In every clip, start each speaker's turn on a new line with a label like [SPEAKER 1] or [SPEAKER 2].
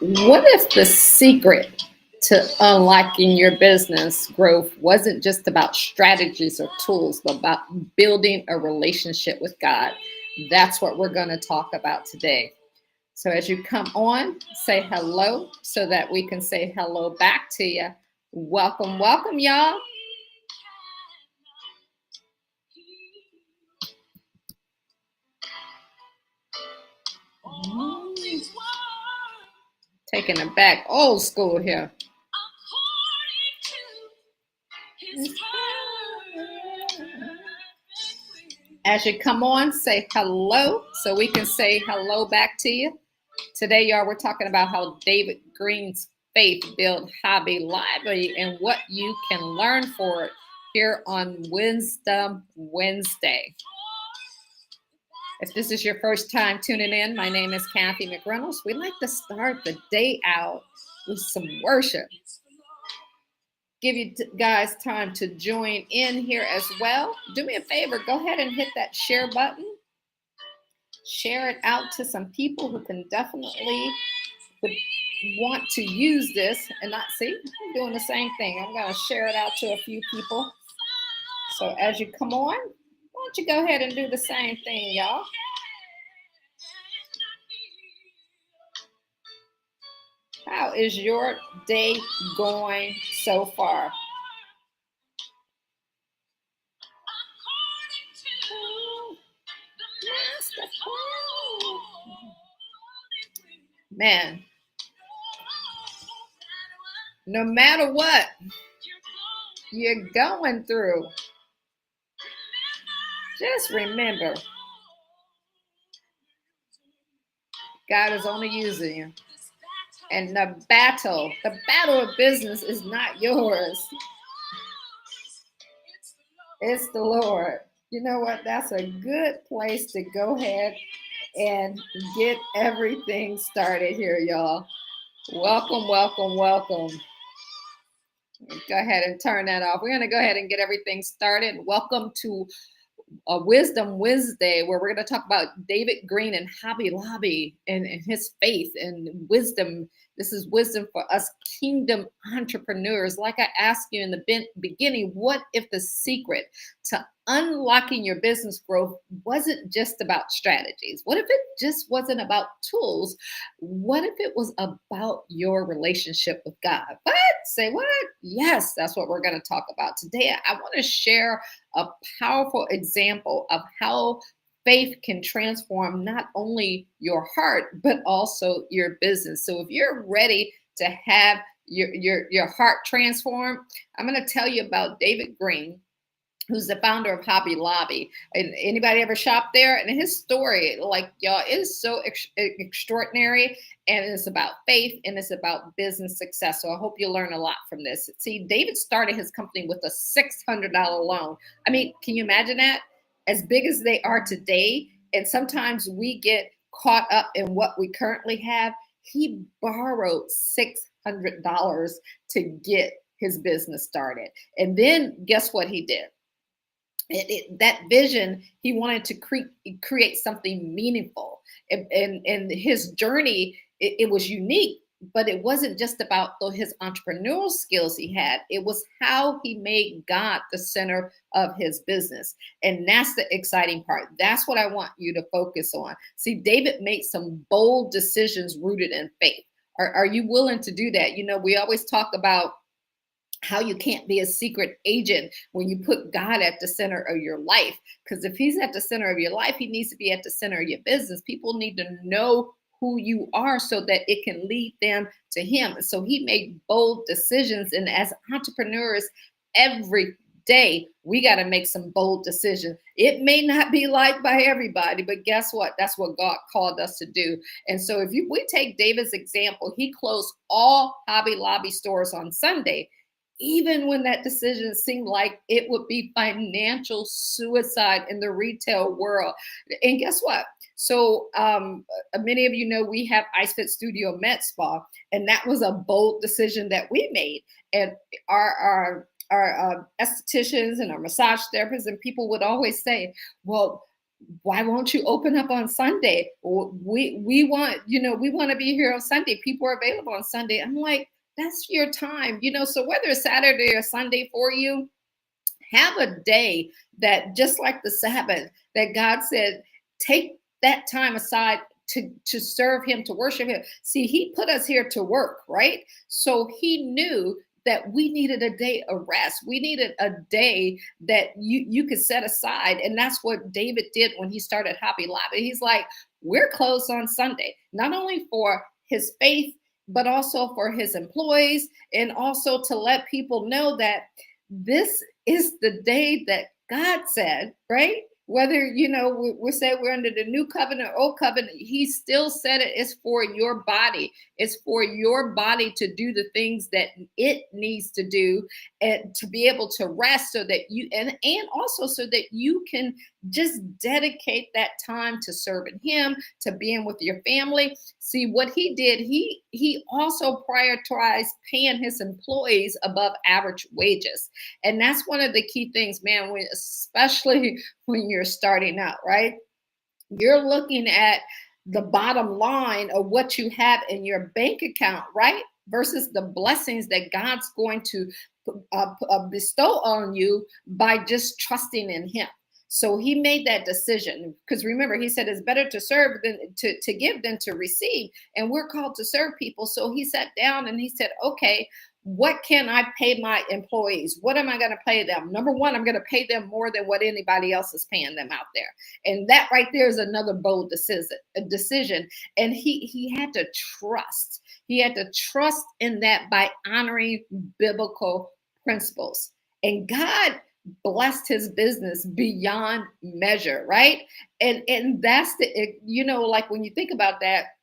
[SPEAKER 1] What if the secret to unlocking your business growth wasn't just about strategies or tools, but about building a relationship with God? That's what we're going to talk about today. So as you come on, say hello so that we can say hello back to you. Welcome, welcome, y'all. Taking it back old school here. As you come on, say hello so we can say hello back to you. Today, y'all, we're talking about how David Green's faith built Hobby Lobby and what you can learn for it here on Wisdom Wednesday. If this is your first time tuning in, my name is Cathy McReynolds. We like to start the day out with some worship. Give you guys time to join in here as well. Do me a favor, go ahead and hit that share button. Share it out to some people who can definitely want to use this and not see. I'm doing the same thing. I'm going to share it out to a few people. So as you come on, why don't you go ahead and do the same thing, y'all? How is your day going so far? Man, no matter what you're going through, just remember, God is only using you. And the battle of business is not yours. It's the Lord. You know what? That's a good place to go ahead and get everything started here, y'all. Welcome, welcome, welcome. Go ahead and turn that off. We're going to go ahead and get everything started. Welcome to a Wisdom Wednesday, where we're going to talk about David Green and Hobby Lobby and his faith and wisdom. This is wisdom for us kingdom entrepreneurs. Like I asked you in the beginning, what if the secret to unlocking your business growth wasn't just about strategies? What if it just wasn't about tools? What if it was about your relationship with God? What? Say what? Yes, that's what we're going to talk about today. I want to share a powerful example of how faith can transform not only your heart, but also your business. So if you're ready to have your heart transformed, I'm going to tell you about David Green, who's the founder of Hobby Lobby. And anybody ever shopped there? And his story, like y'all, it is so extraordinary. And it's about faith and it's about business success. So I hope you learn a lot from this. See, David started his company with a $600 loan. I mean, can you imagine that? As big as they are today, and sometimes we get caught up in what we currently have. He borrowed $600 to get his business started. And then guess what he did? That vision, he wanted to create something meaningful. And his journey, it was unique, but it wasn't just about his entrepreneurial skills he had. It was how he made God the center of his business. And that's the exciting part. That's what I want you to focus on. See, David made some bold decisions rooted in faith. Are you willing to do that? You know, we always talk about how you can't be a secret agent when you put God at the center of your life. Because if he's at the center of your life, he needs to be at the center of your business. People need to know who you are so that it can lead them to him. So he made bold decisions. And as entrepreneurs, every day, we got to make some bold decisions. It may not be liked by everybody, but guess what? That's what God called us to do. And so if we take David's example, he closed all Hobby Lobby stores on Sunday, even when that decision seemed like it would be financial suicide in the retail world. And guess what? So many of you know we have Ice Fit Studio Med Spa, and that was a bold decision that we made. And our estheticians and our massage therapists and people would always say, well, Why won't you open up on Sunday? We want, we want to be here on Sunday. People are available on Sunday. I'm like, that's your time, so whether it's Saturday or Sunday for you, have a day that, just like the Sabbath, that God said, take that time aside to serve him, to worship him. See, he put us here to work, right? So he knew that we needed a day of rest. We needed a day that you could set aside. And that's what David did when he started Hobby Lobby. He's like, we're closed on Sunday, not only for his faith, but also for his employees, and also to let people know that this is the day that God said, right? Whether, we say we're under the new covenant or old covenant, he still said it's for your body. It's for your body to do the things that it needs to do, and to be able to rest, so that you, and also so that you can just dedicate that time to serving him, to being with your family. See, what he did, he also prioritized paying his employees above average wages. And that's one of the key things, man, especially when you're starting out, right? You're looking at the bottom line of what you have in your bank account, right? Versus the blessings that God's going to bestow on you by just trusting in him. So he made that decision, because remember, he said it's better to serve than to give than to receive. And we're called to serve people. So he sat down and he said, okay, what can I pay my employees? What am I going to pay them? Number one, I'm going to pay them more than what anybody else is paying them out there. And that right there is another bold decision. And he had to trust. He had to trust in that by honoring biblical principles. And God blessed his business beyond measure, right? And that's like when you think about that,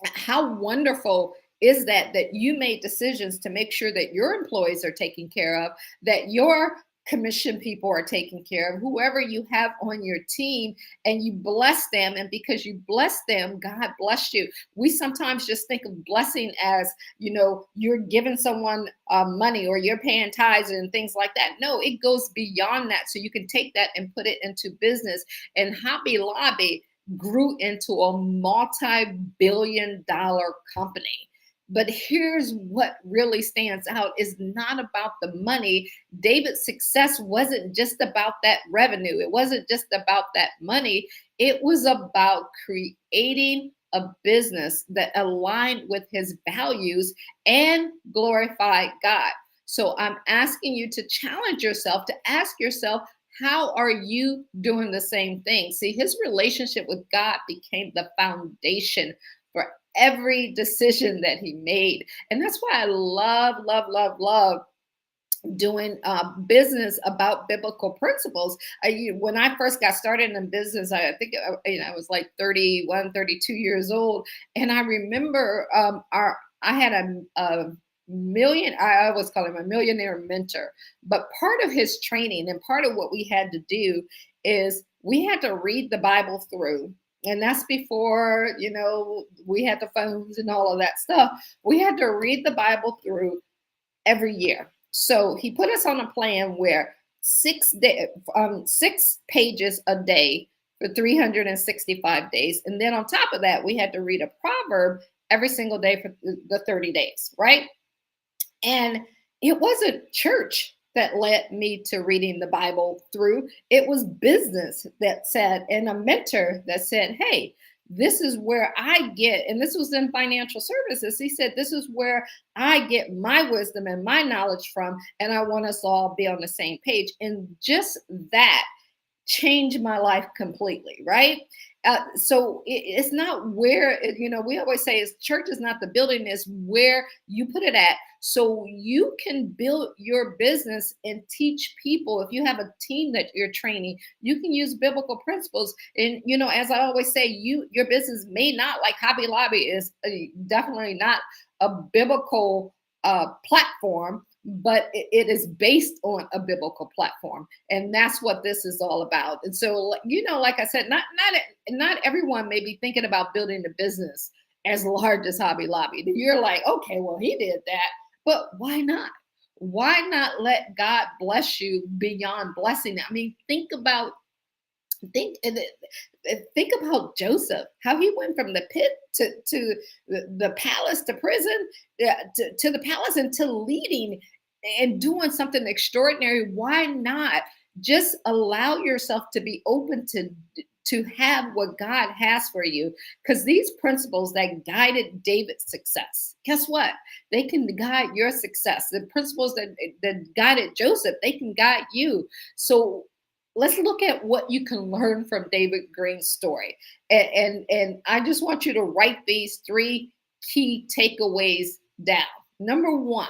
[SPEAKER 1] how wonderful is that you made decisions to make sure that your employees are taken care of, that your commission people are taken care of, whoever you have on your team, and you bless them. And because you bless them, God bless you. We sometimes just think of blessing as, you're giving someone money, or you're paying tithes and things like that. No, it goes beyond that. So you can take that and put it into business. And Hobby Lobby grew into a multi-billion-dollar company. But here's what really stands out, is not about the money. David's success wasn't just about that revenue. It wasn't just about that money. It was about creating a business that aligned with his values and glorified God. So I'm asking you to challenge yourself, to ask yourself, how are you doing the same thing? See, his relationship with God became the foundation for every decision that he made. And that's why I love doing business about biblical principles. When I first got started in business, I think I was like 31, 32 years old. And I remember I had a million, I always call him a millionaire mentor. But part of his training and part of what we had to do is we had to read the Bible through. And that's before, we had the phones and all of that stuff. We had to read the Bible through every year. So he put us on a plan where 6 pages a day for 365 days. And then on top of that, we had to read a proverb every single day for the 30 days, right? And it wasn't church that led me to reading the Bible through. It was business that said, and a mentor that said, hey, this is where I get, and this was in financial services. He said, this is where I get my wisdom and my knowledge from, and I want us all be on the same page. And just that changed my life completely, right? So it's not where, we always say is church is not the building, is where you put it at. So you can build your business and teach people. If you have a team that you're training, you can use biblical principles. And, as I always say, your business may not, like Hobby Lobby is definitely not a biblical platform, but it is based on a biblical platform. And that's what this is all about. And so, like I said, not everyone may be thinking about building a business as large as Hobby Lobby. You're like, okay, well, he did that, but why not? Why not let God bless you beyond blessing? I mean, think about Think think about Joseph, how he went from the pit to the palace to prison, to the palace, and to leading and doing something extraordinary. Why not just allow yourself to be open to have what God has for you? Because these principles that guided David's success, guess what? They can guide your success. The principles that guided Joseph, they can guide you. So let's look at what you can learn from David Green's story. And I just want you to write these three key takeaways down. Number one,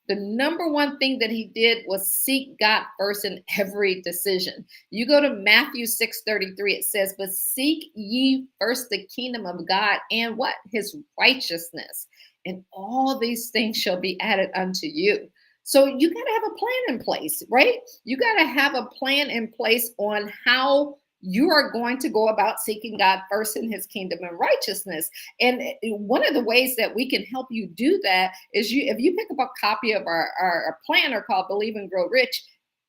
[SPEAKER 1] the number one thing that he did was seek God first in every decision. You go to Matthew 6:33, it says, but seek ye first the kingdom of God and what? His righteousness. And all these things shall be added unto you. So you got to have a plan in place, right? You got to have a plan in place on how you are going to go about seeking God first in his kingdom and righteousness. And one of the ways that we can help you do that is if you pick up a copy of our planner called Believe and Grow Rich,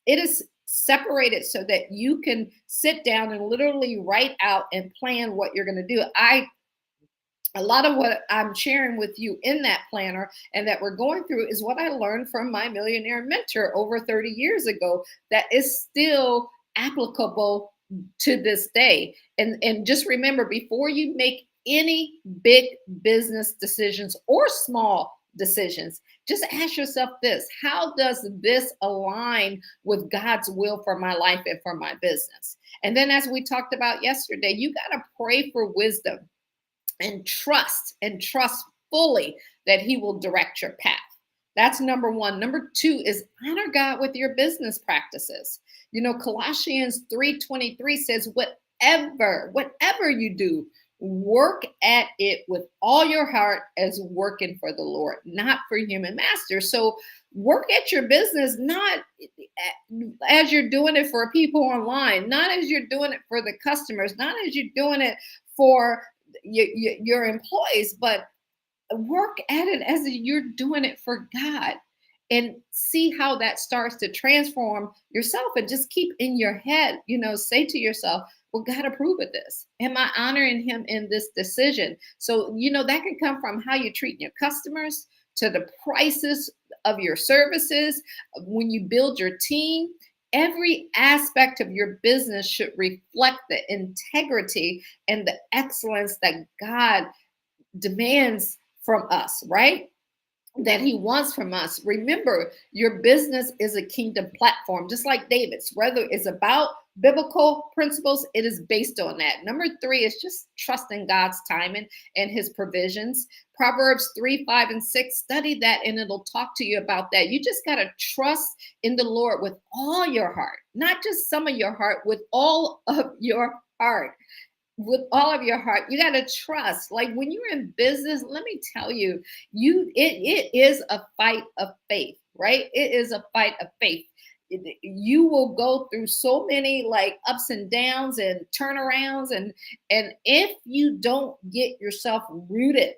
[SPEAKER 1] it is separated so that you can sit down and literally write out and plan what you're going to do. A lot of what I'm sharing with you in that planner and that we're going through is what I learned from my millionaire mentor over 30 years ago that is still applicable to this day. And just remember, before you make any big business decisions or small decisions, just ask yourself this: how does this align with God's will for my life and for my business? And then, as we talked about yesterday, you got to pray for wisdom and trust fully that he will direct your path. That's number one. Number two is honor God with your business practices. You know, Colossians 3:23 says, whatever you do, work at it with all your heart as working for the Lord, not for human masters. So work at your business, not as you're doing it for people online, not as you're doing it for the customers, not as you're doing it for your employees, but work at it as you're doing it for God, and see how that starts to transform yourself. And just keep in your head, say to yourself, well, God approve of this. Am I honoring him in this decision? So, that can come from how you treat your customers, to the prices of your services, when you build your team. Every aspect of your business should reflect the integrity and the excellence that God demands from us, right? That he wants from us. Remember, your business is a kingdom platform, just like David's. Whether it's about biblical principles, it is based on that. Number three is just trusting God's timing and his provisions. Proverbs 3:5-6, study that and it'll talk to you about that. You just got to trust in the Lord with all your heart, not just some of your heart, with all of your heart. With all of your heart, you got to trust. Like when you're in business, let me tell you, it is a fight of faith, right? It is a fight of faith. You will go through so many like ups and downs and turnarounds, and if you don't get yourself rooted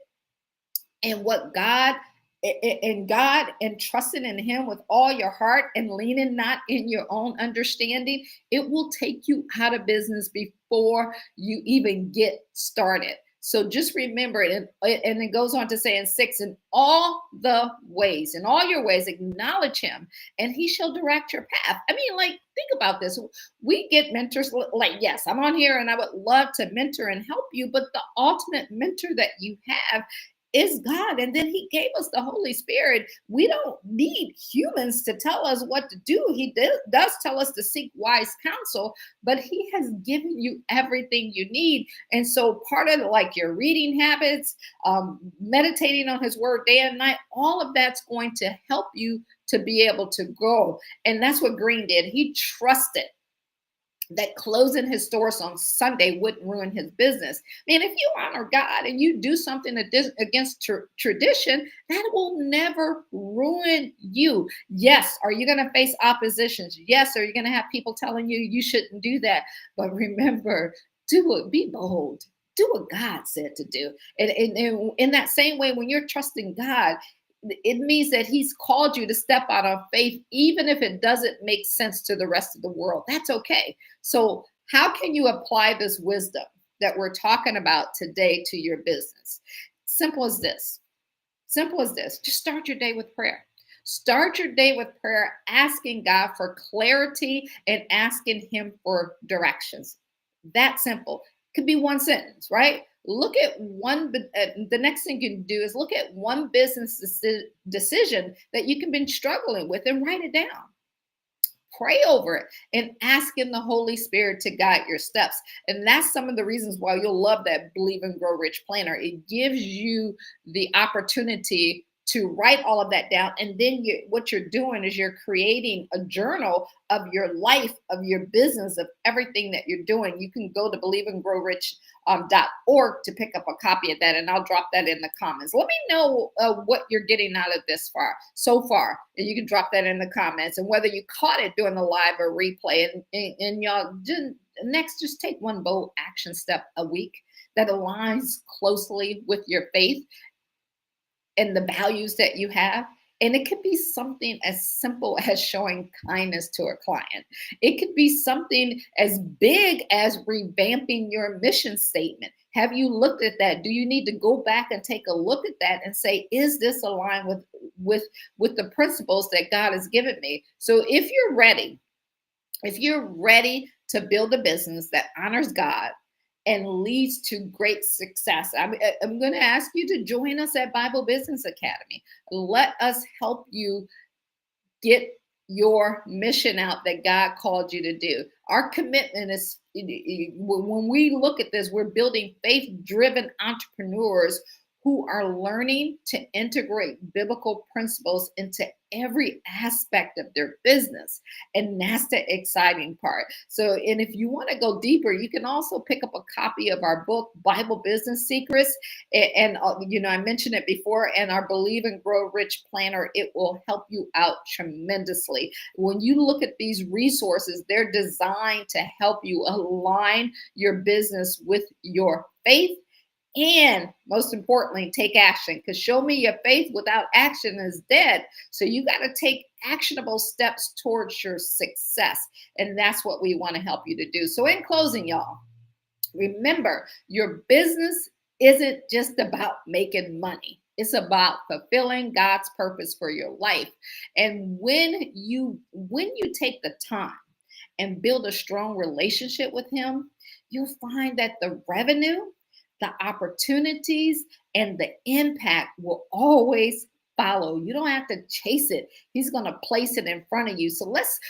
[SPEAKER 1] in what God and trusting in him with all your heart and leaning not in your own understanding, it will take you out of business before you even get started. So just remember it. And it goes on to say in 6, in all your ways, acknowledge him and he shall direct your path. I mean, like, think about this. We get mentors like, yes, I'm on here and I would love to mentor and help you, but the ultimate mentor that you have is God. And then he gave us the Holy Spirit. We don't need humans to tell us what to do. He does tell us to seek wise counsel, but he has given you everything you need. And so part of like your reading habits, meditating on his word day and night, all of that's going to help you to be able to grow. And that's what Green did. He trusted that closing his stores on Sunday wouldn't ruin his business. Man, if you honor God and you do something against tradition, that will never ruin you. Yes, are you going to face oppositions? Yes, are you going to have people telling you you shouldn't do that? But remember, do it. Be bold. Do what God said to do. And in that same way, when you're trusting God, it means that he's called you to step out on faith, even if it doesn't make sense to the rest of the world. That's okay. So how can you apply this wisdom that we're talking about today to your business? Simple as this. Simple as this. Just start your day with prayer. Start your day with prayer, asking God for clarity and asking him for directions. That simple. Could be one sentence, right? Look at the next thing you can do is look at one business decision that you can be struggling with and write it down. Pray over it and asking the Holy Spirit to guide your steps. And that's some of the reasons why you'll love that Believe and Grow Rich planner. It gives you the opportunity to write all of that down. And then what you're doing is you're creating a journal of your life, of your business, of everything that you're doing. You can go to believeandgrowrich.org to pick up a copy of that, and I'll drop that in the comments. Let me know what you're getting out of this so far, and you can drop that in the comments, and whether you caught it during the live or replay. And y'all, just take one bold action step a week that aligns closely with your faith and the values that you have. And it could be something as simple as showing kindness to a client. It could be something as big as revamping your mission statement. Have you looked at that? Do you need to go back and take a look at that and say, is this aligned with the principles that God has given me? So if you're ready to build a business that honors God and leads to great success, I'm going to ask you to join us at Bible Business Academy. Let us help you get your mission out that God called you to do. Our commitment is, when we look at this, we're building faith-driven entrepreneurs who are learning to integrate biblical principles into every aspect of their business. And that's the exciting part. So, and if you want to go deeper, you can also pick up a copy of our book, Bible Business Secrets. And I mentioned it before, and our Believe and Grow Rich planner. It will help you out tremendously. When you look at these resources, they're designed to help you align your business with your faith. And most importantly, take action, because show me your faith without action is dead. So you got to take actionable steps towards your success. And that's what we want to help you to do. So in closing, y'all, remember, your business isn't just about making money. It's about fulfilling God's purpose for your life. And when you take the time and build a strong relationship with him, you'll find that the revenue, the opportunities, and the impact will always follow. You don't have to chase it. He's going to place it in front of you. So let's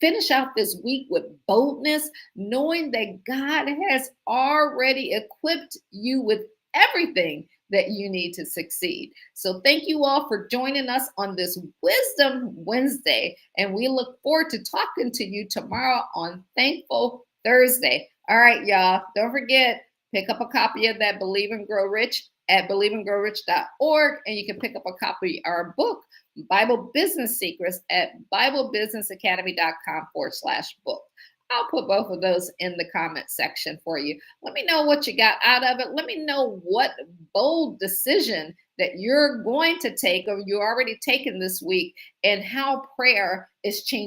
[SPEAKER 1] finish out this week with boldness, knowing that God has already equipped you with everything that you need to succeed. So thank you all for joining us on this Wisdom Wednesday, and we look forward to talking to you tomorrow on Thankful Thursday. All right, y'all, don't forget, pick up a copy of that Believe and Grow Rich at believeandgrowrich.org, and you can pick up a copy of our book, Bible Business Secrets, at BibleBusinessAcademy.com/book. I'll put both of those in the comment section for you. Let me know what you got out of it. Let me know what bold decision that you're going to take or you're already taken this week, and how prayer is changing